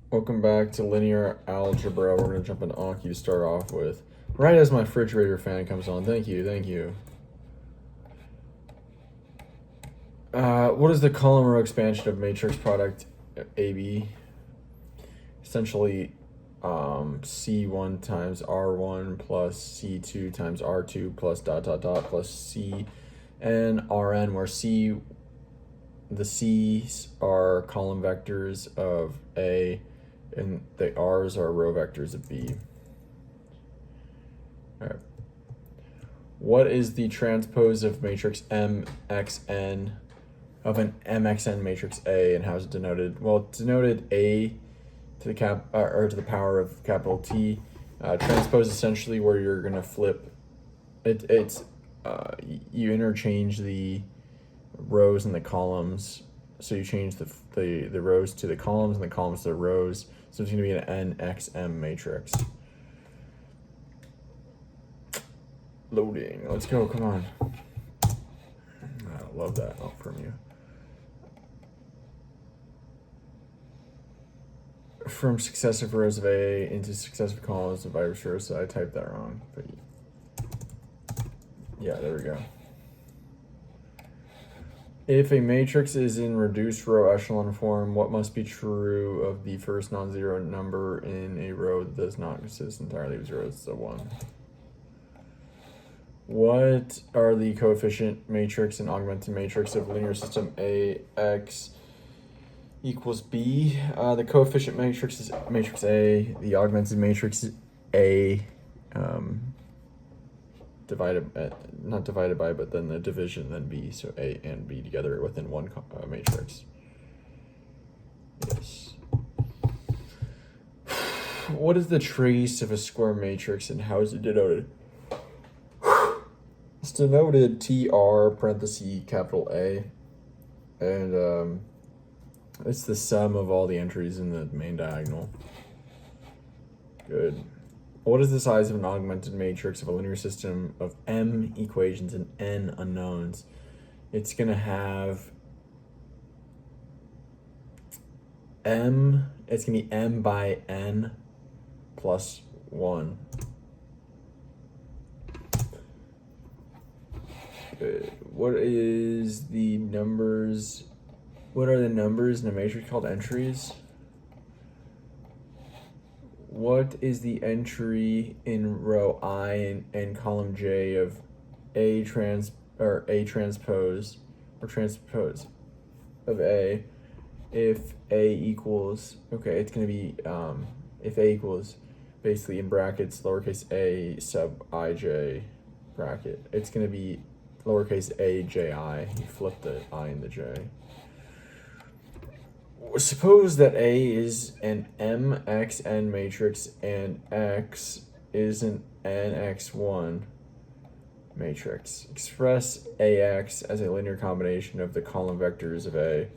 Welcome back to linear algebra. We're going to jump into Anki to start off with. Right as my refrigerator fan comes on. Thank you, thank you. What is the column row expansion of matrix product AB? Essentially, C1 times R1 plus C2 times R2 plus ... plus C and Rn, where the C's are column vectors of A and the R's are row vectors of B. All right. What is the transpose of matrix MXN of an MXN matrix A, and how is it denoted? Well, it's denoted A to the or to the power of capital T. Transpose essentially where you're gonna flip it. You interchange the rows and the columns. So you change the rows to the columns and the columns to the rows. So it's going to be an NXM matrix. Loading. Let's go. Come on. I love that from you. From successive rows of A into successive columns and vice versa. I typed that wrong. But yeah, there we go. If a matrix is in reduced row echelon form, what must be true of the first non-zero number in a row that does not consist entirely of zeros? It's a 1. What are the coefficient matrix and augmented matrix of linear system AX equals B? The coefficient matrix is matrix A. The augmented matrix is A. Not divided by, but then the division, then B. So A and B together within one matrix. Yes. What is the trace of a square matrix and how is it denoted? It's denoted TR parenthesis capital A, and it's the sum of all the entries in the main diagonal. Good. What is the size of an augmented matrix of a linear system of M equations and N unknowns? It's going to have M, it's going to be M by N plus 1. Good. What is the numbers? What are the numbers in a matrix called entries? What is the entry in row I and column J of A transpose of A if A equals, okay, it's going to be if A equals basically in brackets lowercase a sub ij bracket, it's going to be lowercase a ji. You flip the I and the j. Suppose that A is an MXN matrix and X is an NX1 matrix. Express AX as a linear combination of the column vectors of A.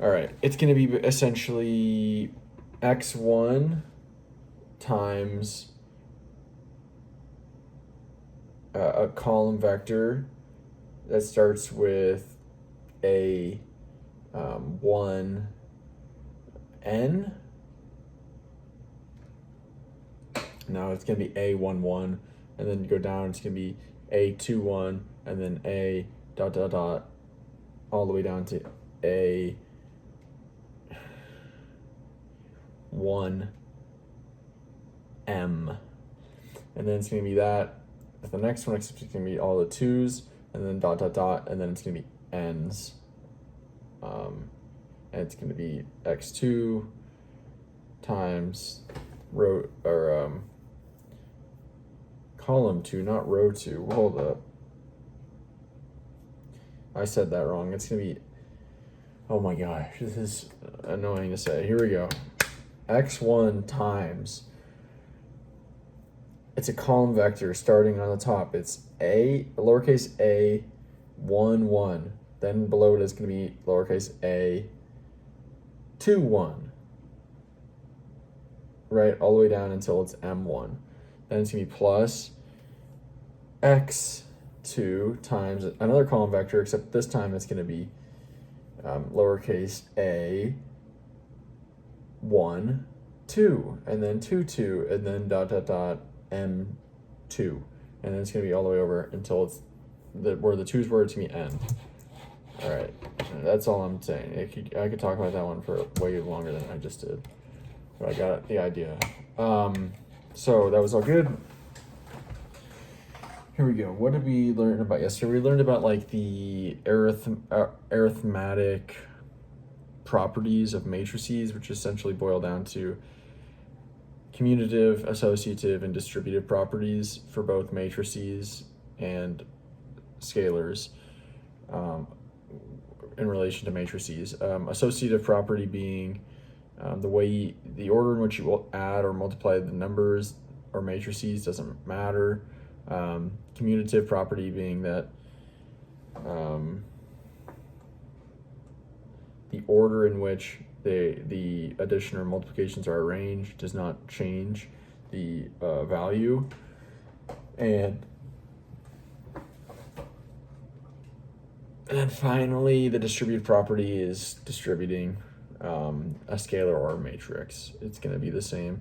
All right, it's going to be essentially X1 times a column vector that starts with a 1 N. Now it's going to be A11, and then go down, it's going to be A21, and then A ... all the way down to A1M. And then it's going to be that with the next one, except it's going to be all the 2's, and then ... and then it's going to be N's. And it's going to be x2 times column 2, not row 2. Hold up. I said that wrong. It's going to be, oh my gosh, this is annoying to say. Here we go. X1 times, it's a column vector starting on the top. It's A, lowercase a, 1, 1. Then below it is going to be lowercase a, 2, 1, right, all the way down until it's M1. Then it's going to be plus x2 times another column vector, except this time it's going to be lowercase a, 1, 2, and then 2, 2, and then dot, dot, dot, m2. And then it's going to be all the way over until it's where the 2's word, it's going to be n. All right, that's all I'm saying. I could talk about that one for way longer than I just did, but I got the idea. So that was all good. Here we go. What did we learn about yesterday? We learned about like the arithmetic properties of matrices, which essentially boil down to commutative, associative, and distributive properties for both matrices and scalars in relation to matrices. Associative property being the order in which you will add or multiply the numbers or matrices doesn't matter. Commutative property being that the order in which the addition or multiplications are arranged does not change the value. And then finally, the distributive property is distributing a scalar or a matrix. It's going to be the same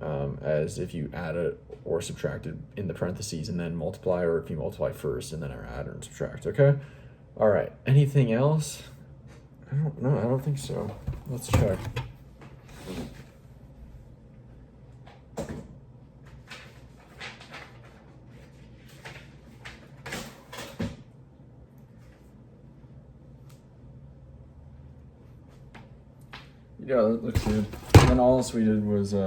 as if you add it or subtract it in the parentheses and then multiply, or if you multiply first and then add and subtract. Okay? All right. Anything else? I don't know. I don't think so. Let's check. Yeah, that looks good. And then all else we did was we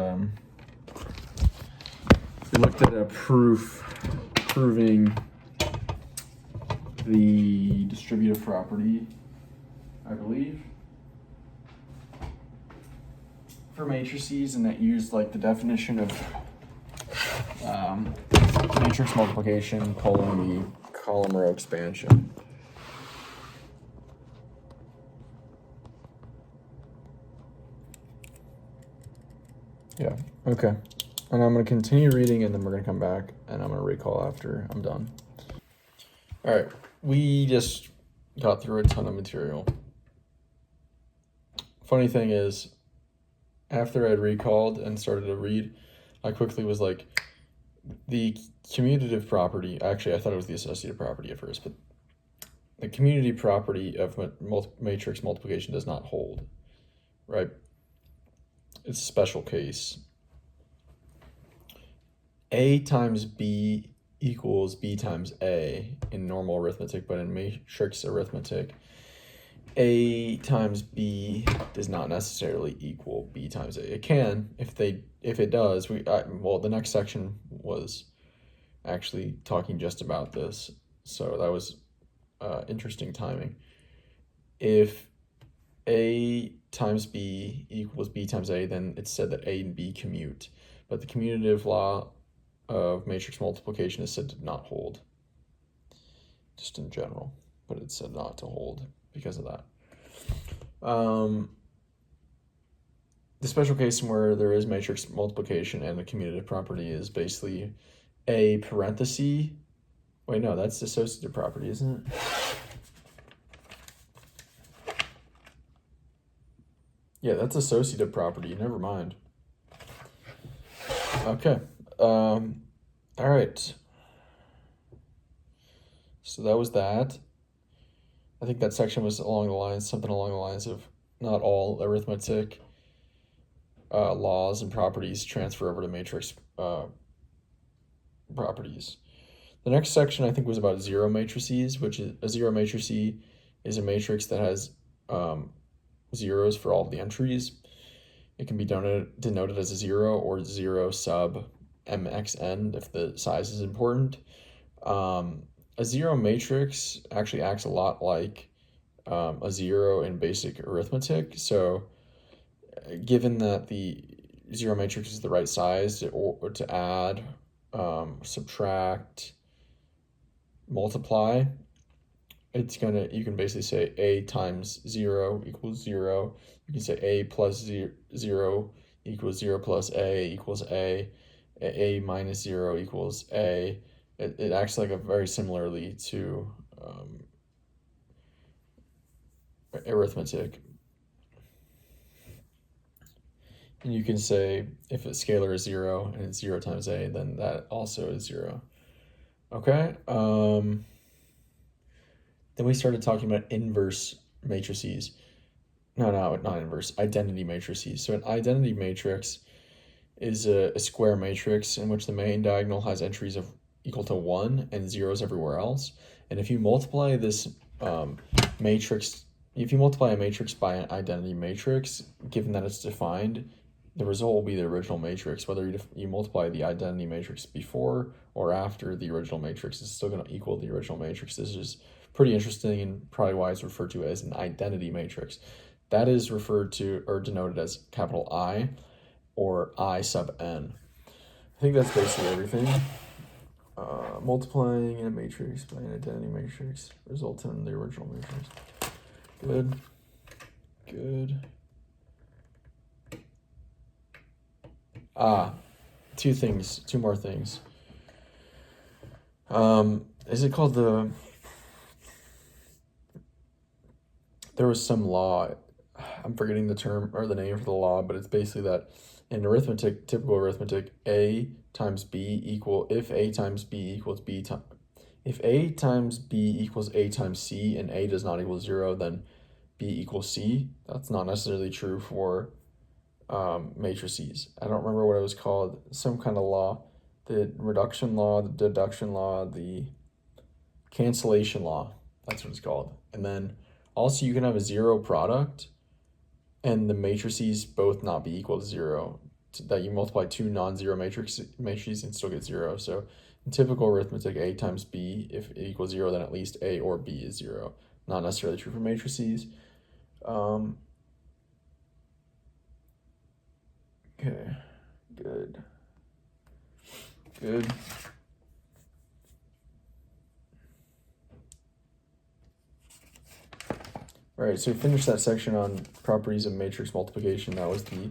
looked at a proof proving the distributive property, I believe, for matrices, and that used like the definition of matrix multiplication, the column row expansion. Yeah, okay. And I'm going to continue reading, and then we're going to come back, and I'm going to recall after I'm done. All right, we just got through a ton of material. Funny thing is, after I'd recalled and started to read, I quickly was like, the commutative property, actually I thought it was the associative property at first, but the commutative property of matrix multiplication does not hold, right? It's a special case. A times B equals B times A in normal arithmetic, but in matrix arithmetic, A times B does not necessarily equal B times A. It can, if it does. Well, the next section was actually talking just about this, so that was interesting timing. If A times B equals B times A, then it's said that A and B commute, but the commutative law of matrix multiplication is said to not hold, just in general, but it's said not to hold because of that. The special case where there is matrix multiplication and the commutative property is basically a parenthesis. Wait, no, that's the associative property, isn't it? Yeah, that's associative property. Never mind. Okay. All right. So that was that. I think that section was something along the lines of not all arithmetic laws and properties transfer over to matrix properties. The next section I think was about zero matrices, which is a zero matrix is a matrix that has zeros for all of the entries. It can be denoted as a 0 or 0 sub mxn if the size is important. A zero matrix actually acts a lot like a 0 in basic arithmetic. So given that the zero matrix is the right size to add, subtract, multiply, you can basically say A times 0 equals 0. You can say A plus 0 equals 0 plus A equals A minus 0 equals A. It acts like very similarly to arithmetic. And you can say if a scalar is 0 and it's 0 times a, then that also is 0. Okay. Then we started talking about inverse matrices. No, not inverse, identity matrices. So an identity matrix is a square matrix in which the main diagonal has entries of equal to 1 and zeros everywhere else. And if you multiply this matrix, if you multiply a matrix by an identity matrix, given that it's defined, the result will be the original matrix. Whether you multiply the identity matrix before or after the original matrix, it's still going to equal the original matrix. This is pretty interesting and probably why it's referred to as an identity matrix. That is referred to or denoted as capital I or I sub n. I think that's basically everything. Multiplying in a matrix by an identity matrix results in the original matrix. Good. Good. Two more things. Is it called there was some law, I'm forgetting the term or the name for the law, but it's basically that in arithmetic, typical arithmetic, if A times B equals if A times B equals A times C and A does not equal 0, then B equals C. That's not necessarily true for matrices. I don't remember what it was called. Some kind of law. The reduction law, the deduction law, the cancellation law. That's what it's called. And then also you can have a zero product and the matrices both not be equal to 0. That you multiply two non-zero matrices and still get 0. So in typical arithmetic, A times B, if it equals 0, then at least A or B is 0. Not necessarily true for matrices. Okay, good. Good. All right, so we finished that section on properties of matrix multiplication. That was the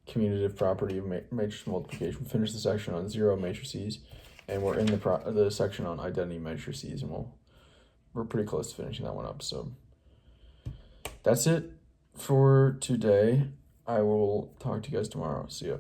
commutative property of matrix multiplication. We finished the section on zero matrices, and we're in the section on identity matrices, and we're pretty close to finishing that one up. So that's it for today. I will talk to you guys tomorrow. See ya.